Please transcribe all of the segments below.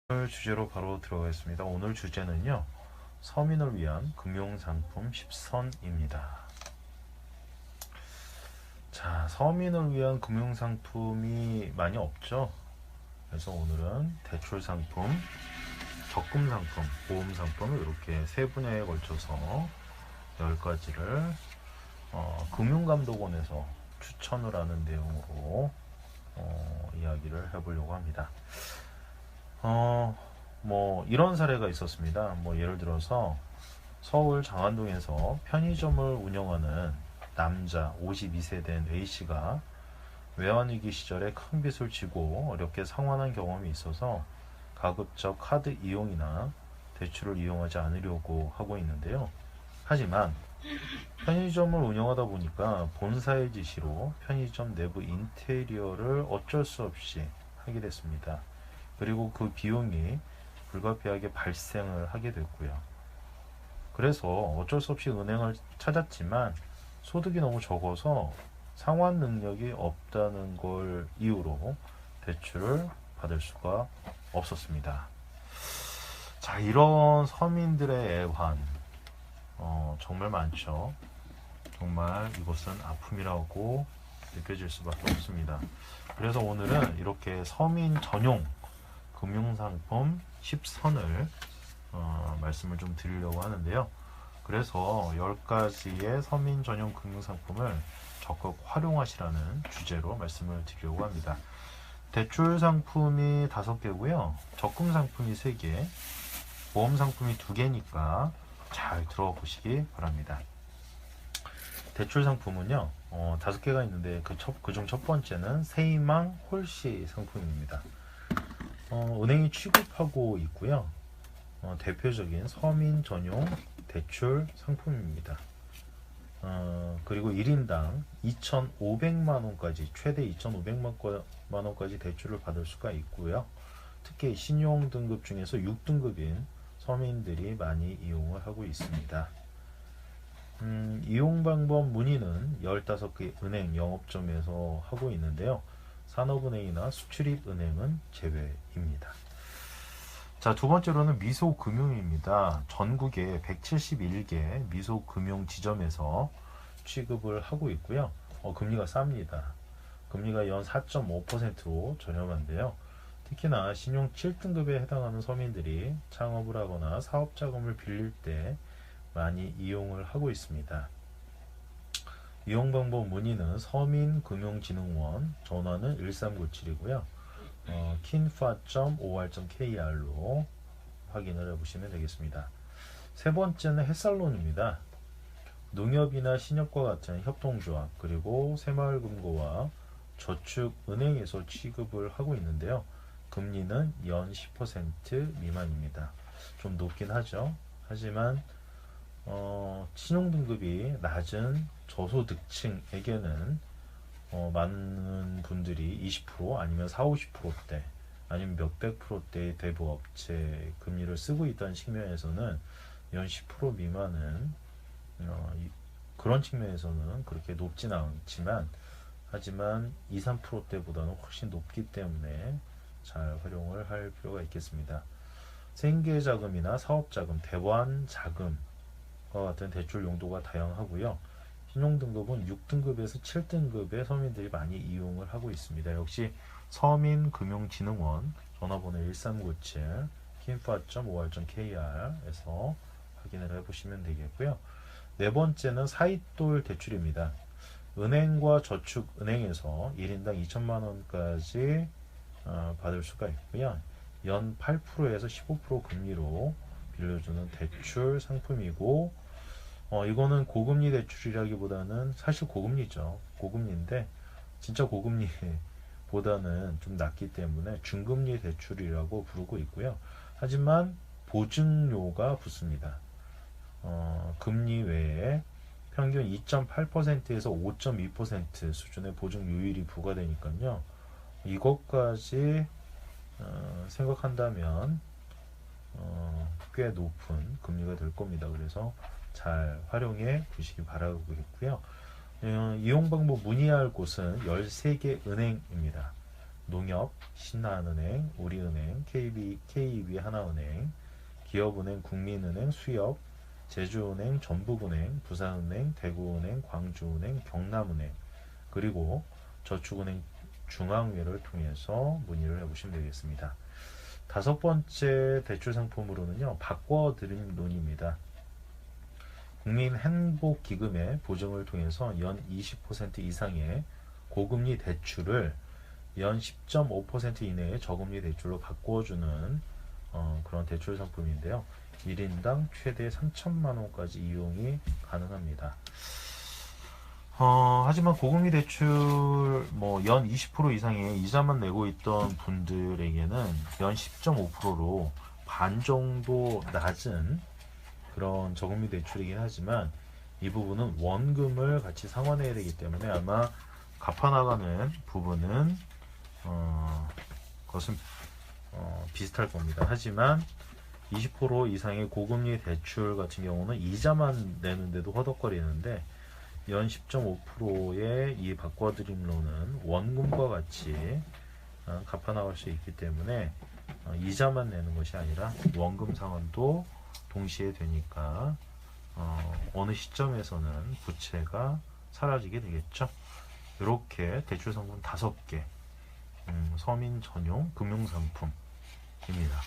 오늘 주제로 바로 들어가겠습니다. 오늘 주제는요, 서민을 위한 금융상품 10선입니다. 자, 서민을 위한 금융상품이 많이 없죠. 그래서 오늘은 대출상품, 적금상품, 보험상품을 이렇게 세 분야에 걸쳐서 10가지를 금융감독원에서 추천을 하는 내용으로 이야기를 해보려고 합니다. 이런 사례가 있었습니다. 예를 들어서 서울 장안동에서 편의점을 운영하는 남자 52세 된 A씨가 외환위기 시절에 큰 빚을 지고 어렵게 상환한 경험이 있어서 가급적 카드 이용이나 대출을 이용하지 않으려고 하고 있는데요. 하지만 편의점을 운영하다 보니까 본사의 지시로 편의점 내부 인테리어를 어쩔 수 없이 하게 됐습니다. 그리고 그 비용이 불가피하게 발생을 하게 됐고요. 그래서 어쩔 수 없이 은행을 찾았지만 소득이 너무 적어서 상환 능력이 없다는 걸 이유로 대출을 받을 수가 없었습니다. 자, 이런 서민들의 애환 정말 많죠. 정말 이것은 아픔이라고 느껴질 수밖에 없습니다. 그래서 오늘은 이렇게 서민 전용 금융상품 10선을 말씀을 좀 드리려고 하는데요. 그래서 10가지의 서민 전용 금융상품을 적극 활용하시라는 주제로 말씀을 드리려고 합니다. 대출 상품이 5개고요. 적금 상품이 3개, 보험 상품이 2개니까 잘 들어보시기 바랍니다. 대출 상품은요, 5개가 있는데 그중 첫 번째는 세이망 홀씨 상품입니다. 은행이 취급하고 있고요. 대표적인 서민 전용 대출 상품입니다. 그리고 1인당 2,500만 원까지 최대 2,500만 원까지 대출을 받을 수가 있고요. 특히 신용 등급 중에서 6등급인 서민들이 많이 이용을 하고 있습니다. 이용 방법 문의는 15개 은행 영업점에서 하고 있는데요. 산업은행이나 수출입은행은 제외입니다. 자, 두 번째로는 미소금융입니다. 전국에 171개 미소금융 지점에서 취급을 하고 있고요. 금리가 쌉니다. 금리가 연 4.5%로 저렴한데요. 특히나 신용 7등급에 해당하는 서민들이 창업을 하거나 사업자금을 빌릴 때 많이 이용을 하고 있습니다. 이용 방법 문의는 서민금융진흥원, 전화는 1397이고요. kinfa.or.kr로 확인을 해보시면 되겠습니다. 세 번째는 햇살론입니다. 농협이나 신협과 같은 협동조합, 그리고 새마을금고와 저축은행에서 취급을 하고 있는데요. 금리는 연 10% 미만입니다. 좀 높긴 하죠. 하지만 신용등급이 낮은 저소득층에게는 많은 분들이 20% 아니면 50%대 아니면 몇백 프로대의 대부업체 금리를 쓰고 있다는 측면에서는 연 10% 미만은 그런 측면에서는 그렇게 높지는 않지만 하지만 2, 3%대보다는 훨씬 높기 때문에 잘 활용을 할 필요가 있겠습니다. 생계자금이나 사업자금, 대환자금 같은 대출 용도가 다양하고요. 신용등급은 6등급에서 7등급의 서민들이 많이 이용을 하고 있습니다. 역시 서민금융진흥원 전화번호 1397 kinfa.or.kr에서 확인을 해보시면 되겠고요. 네 번째는 사이돌 대출입니다. 은행과 저축은행에서 1인당 2천만 원까지 받을 수가 있고요. 연 8%에서 15% 금리로 빌려주는 대출 상품이고 이거는 고금리 대출이라기보다는 사실 고금리죠. 고금리인데 진짜 고금리보다는 좀 낮기 때문에 중금리 대출이라고 부르고 있고요. 하지만 보증료가 붙습니다. 금리 외에 평균 2.8%에서 5.2% 수준의 보증료율이 부과되니까요. 이것까지 생각한다면 꽤 높은 금리가 될 겁니다. 그래서 잘 활용해 보시기 바라겠고요. 이용 방법 문의할 곳은 13개 은행입니다. 농협, 신한은행, 우리은행, KB 하나은행, 기업은행, 국민은행, 수협, 제주은행, 전북은행, 부산은행, 대구은행, 광주은행, 경남은행, 그리고 저축은행 중앙회를 통해서 문의를 해보시면 되겠습니다. 다섯 번째 대출 상품으로는요, 바꿔드림 론입니다. 국민행복기금의 보증을 통해서 연 20% 이상의 고금리 대출을 연 10.5% 이내의 저금리 대출로 바꿔주는 그런 대출 상품인데요. 1인당 최대 3천만 원까지 이용이 가능합니다. 하지만 고금리 대출 연 20% 이상의 이자만 내고 있던 분들에게는 연 10.5%로 반 정도 낮은 그런 저금리 대출이긴 하지만 이 부분은 원금을 같이 상환해야 되기 때문에 아마 갚아나가는 부분은 그것은 비슷할 겁니다. 하지만 20% 이상의 고금리 대출 같은 경우는 이자만 내는데도 허덕거리는데 연 10.5%의 이 바꿔드림론은 원금과 같이 갚아나갈 수 있기 때문에 이자만 내는 것이 아니라 원금 상환도 동시에 되니까 어느 시점에서는 부채가 사라지게 되겠죠. 이렇게 대출 상품 5개, 서민 전용 금융 상품입니다.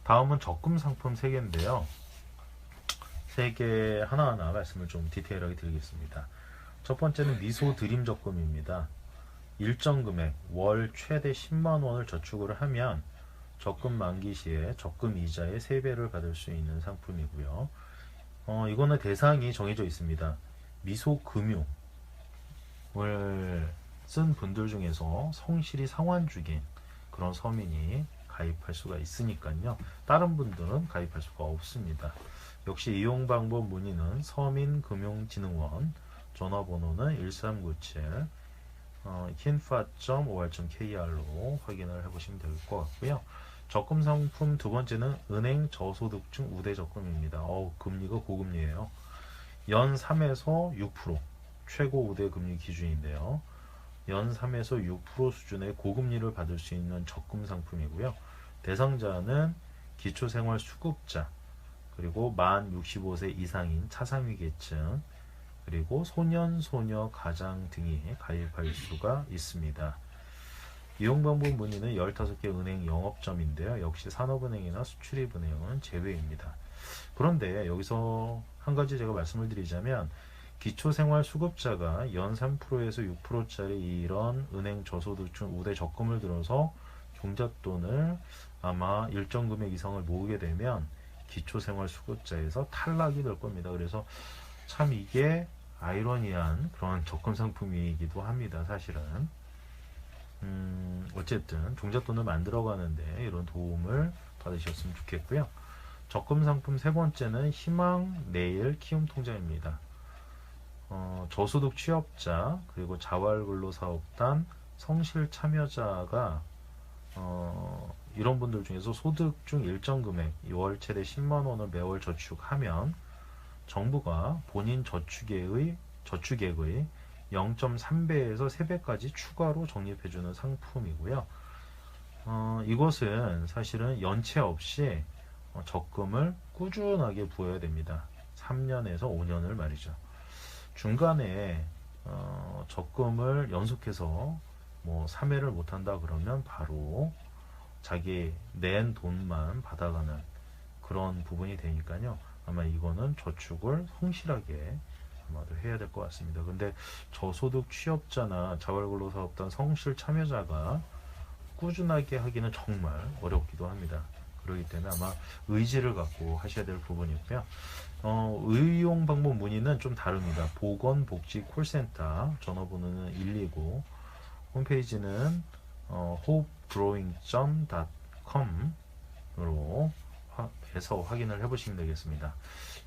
다음은 적금 상품 3개인데요. 3개 하나하나 말씀을 좀 디테일하게 드리겠습니다. 첫 번째는 미소 드림 적금입니다. 일정 금액 월 최대 10만 원을 저축을 하면 적금 만기 시에 적금 이자의 3배를 받을 수 있는 상품이고요. 이거는 대상이 정해져 있습니다. 미소금융을 쓴 분들 중에서 성실히 상환 중인 그런 서민이 가입할 수가 있으니까요. 다른 분들은 가입할 수가 없습니다. 역시 이용 방법 문의는 서민금융진흥원, 전화번호는 1397 hinfa.or.kr로 확인을 해보시면 될 것 같고요. 적금 상품 두 번째는 은행 저소득층 우대 적금입니다. 금리가 고금리예요. 연 3에서 6% 최고 우대 금리 기준인데요. 연 3에서 6% 수준의 고금리를 받을 수 있는 적금 상품이고요. 대상자는 기초생활수급자, 그리고 만 65세 이상인 차상위 계층, 그리고 소년, 소녀, 가장 등이 가입할 수가 있습니다. 이용 방법 문의는 15개 은행 영업점인데요. 역시 산업은행이나 수출입은행은 제외입니다. 그런데 여기서 한 가지 제가 말씀을 드리자면 기초생활수급자가 연 3%에서 6%짜리 이런 은행 저소득층 우대 적금을 들어서 종잣돈을 아마 일정 금액 이상을 모으게 되면 기초생활수급자에서 탈락이 될 겁니다. 그래서 참 이게 아이러니한 그런 적금 상품이기도 합니다. 사실은 어쨌든 종잣돈을 만들어가는데 이런 도움을 받으셨으면 좋겠고요. 적금 상품 세 번째는 희망 내일 키움 통장입니다. 저소득 취업자, 그리고 자활근로사업단, 성실 참여자가 이런 분들 중에서 소득 중 일정 금액 월 최대 10만 원을 매월 저축하면 정부가 본인 저축액의 0.3배에서 3배까지 추가로 적립해주는 상품이고요. 이것은 사실은 연체 없이 적금을 꾸준하게 부어야 됩니다. 3년에서 5년을 말이죠. 중간에 적금을 연속해서 3회를 못한다 그러면 바로 자기 낸 돈만 받아가는 그런 부분이 되니까요. 아마 이거는 저축을 성실하게 아마도 해야 될 것 같습니다. 근데 저소득 취업자나 자활근로사업단 성실 참여자가 꾸준하게 하기는 정말 어렵기도 합니다. 그렇기 때문에 아마 의지를 갖고 하셔야 될 부분이고요. 의용 방법 문의는 좀 다릅니다. 보건복지 콜센터 전화번호는 129, 홈페이지는 hopegrowing.com으로 해서 확인을 해보시면 되겠습니다.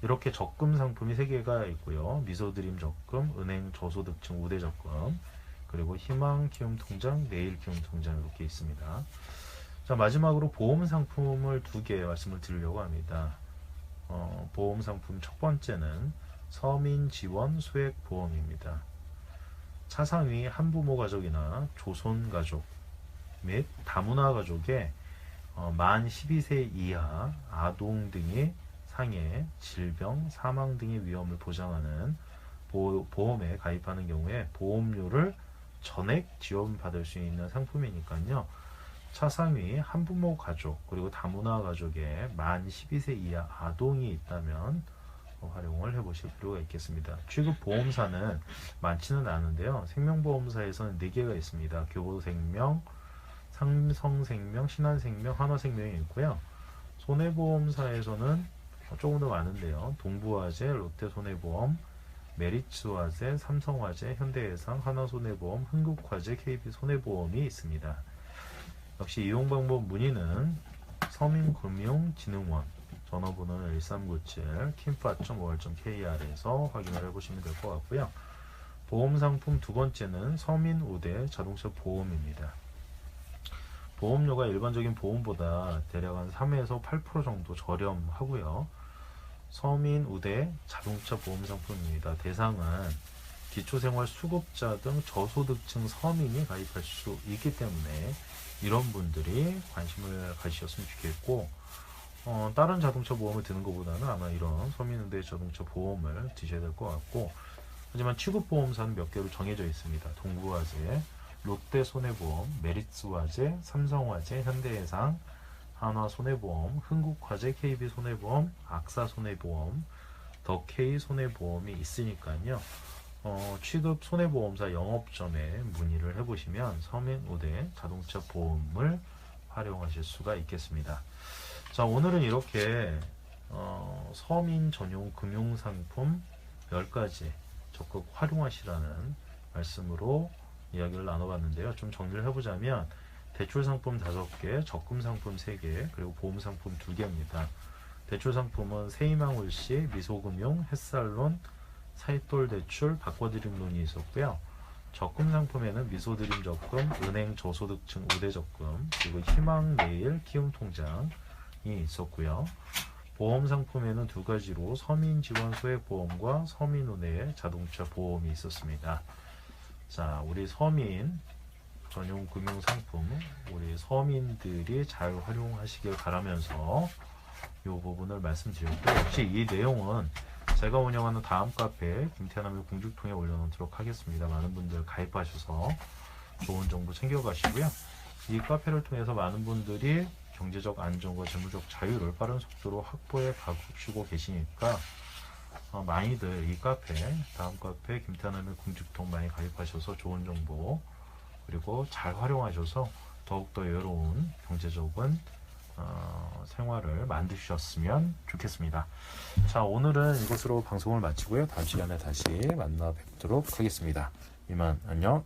이렇게 적금 상품이 3개가 있고요. 미소드림 적금, 은행 저소득층 우대 적금, 그리고 희망 키움 통장, 내일 키움 통장 이렇게 있습니다. 자, 마지막으로 보험 상품을 2개 말씀을 드리려고 합니다. 보험 상품 첫 번째는 서민 지원 소액 보험입니다. 차상위 한부모 가족이나 조손 가족이 및 다문화 가족의 만 12세 이하 아동 등의 상해, 질병, 사망 등의 위험을 보장하는 보험에 가입하는 경우에 보험료를 전액 지원받을 수 있는 상품이니까요. 차상위 한부모 가족 그리고 다문화 가족에 만 12세 이하 아동이 있다면 활용을 해보실 필요가 있겠습니다. 취급 보험사는 많지는 않은데요. 생명보험사에서는 4개가 있습니다. 교보생명, 삼성생명, 신한생명, 한화생명이 있고요. 손해보험사에서는 조금 더 많은데요. 동부화재, 롯데손해보험, 메리츠화재, 삼성화재, 현대해상, 한화손해보험, 흥국화재, KB손해보험이 있습니다. 역시 이용방법 문의는 서민금융진흥원 전화번호는 1397 kinfa.or.kr에서 확인을 해보시면 될 것 같고요. 보험상품 두 번째는 서민우대 자동차 보험입니다. 보험료가 일반적인 보험보다 대략 한 3에서 8% 정도 저렴하고요. 서민우대 자동차 보험 상품입니다. 대상은 기초생활수급자 등 저소득층 서민이 가입할 수 있기 때문에 이런 분들이 관심을 가지셨으면 좋겠고, 다른 자동차 보험을 드는 것보다는 아마 이런 서민우대 자동차 보험을 드셔야 될 것 같고, 하지만 취급보험사는 몇 개로 정해져 있습니다. 동부화재, 롯데손해보험, 메리츠화재, 삼성화재, 현대해상, 한화손해보험, 흥국화재, KB손해보험, 악사손해보험, 더K손해보험이 있으니까요. 취급 손해보험사 영업점에 문의를 해보시면 서민우대 자동차 보험을 활용하실 수가 있겠습니다. 자, 오늘은 이렇게 서민 전용 금융상품 10가지 적극 활용하시라는 말씀으로 이야기를 나눠봤는데요. 좀 정리를 해보자면 대출상품 5개, 적금상품 3개, 그리고 보험상품 2개입니다. 대출상품은 세이망울씨, 미소금융, 햇살론, 사이돌대출, 바꿔드림론이 있었고요. 적금상품에는 미소드림 적금, 은행 저소득층 우대적금, 그리고 희망내일 키움통장이 있었고요. 보험상품에는 2가지로 서민지원소액보험과 서민은행 자동차 보험이 있었습니다. 자, 우리 서민 전용 금융상품 우리 서민들이 잘 활용하시길 바라면서 이 부분을 말씀드렸고, 역시 이 내용은 제가 운영하는 다음 카페 김태남의 공중통에 올려놓도록 하겠습니다. 많은 분들 가입하셔서 좋은 정보 챙겨가시고요. 이 카페를 통해서 많은 분들이 경제적 안정과 재무적 자유를 빠른 속도로 확보해 가시고 계시니까 많이들 이 카페, 다음 카페 김태남의 공중통 많이 가입하셔서 좋은 정보 그리고 잘 활용하셔서 더욱더 여유로운 경제적인 생활을 만드셨으면 좋겠습니다. 자, 오늘은 이것으로 방송을 마치고요. 다음 시간에 다시 만나 뵙도록 하겠습니다. 이만 안녕.